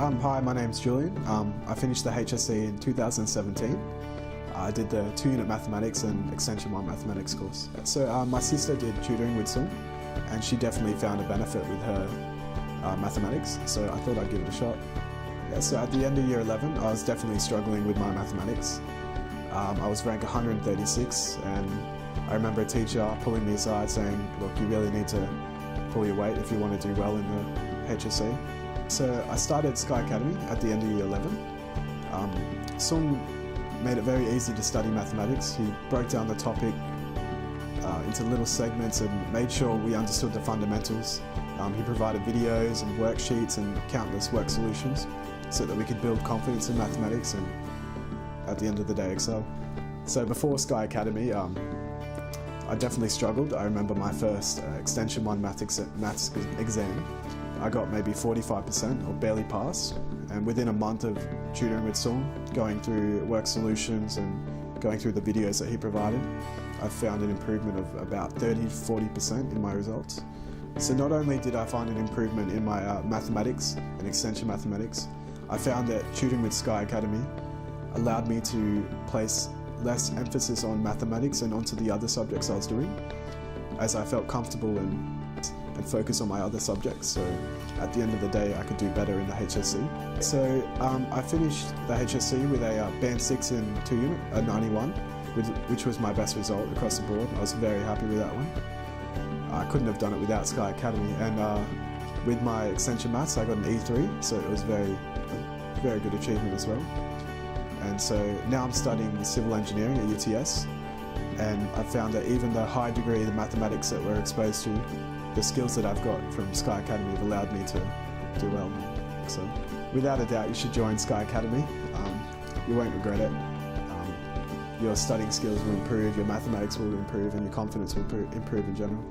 Hi, my name's Julian. I finished the HSC in 2017. I did the 2-unit mathematics and Extension 1 mathematics course. So my sister did tutoring with Sung, and she definitely found a benefit with her mathematics, so I thought I'd give it a shot. Yeah, so at the end of year 11, I was definitely struggling with my mathematics. I was ranked 136, and I remember a teacher pulling me aside saying, look, you really need to pull your weight if you want to do well in the HSC. So I started Sky Academy at the end of year 11. Sung made it very easy to study mathematics. He broke down the topic into little segments and made sure we understood the fundamentals. He provided videos and worksheets and countless work solutions so that we could build confidence in mathematics and at the end of the day excel. So before Sky Academy, I definitely struggled. I remember my first Extension 1 maths exam. I got maybe 45% or barely passed, and within a month of tutoring with Sung, going through work solutions and going through the videos that he provided, I found an improvement of about 30 to 40% in my results. So not only did I find an improvement in my mathematics and extension mathematics, I found that tutoring with Sky Academy allowed me to place less emphasis on mathematics and onto the other subjects I was doing, as I felt comfortable and focus on my other subjects, so at the end of the day I could do better in the HSC. So I finished the HSC with a band 6 in 2-unit, a 91, which was my best result across the board. I was very happy with that one. I couldn't have done it without Sky Academy, and with my extension maths I got an E3, so it was a very good achievement as well. And so now I'm studying civil engineering at UTS, and I found that even the high degree of the mathematics that we're exposed to, the skills that I've got from Sky Academy have allowed me to do well. So without a doubt, you should join Sky Academy. You won't regret it. Your studying skills will improve, your mathematics will improve, and your confidence will improve in general.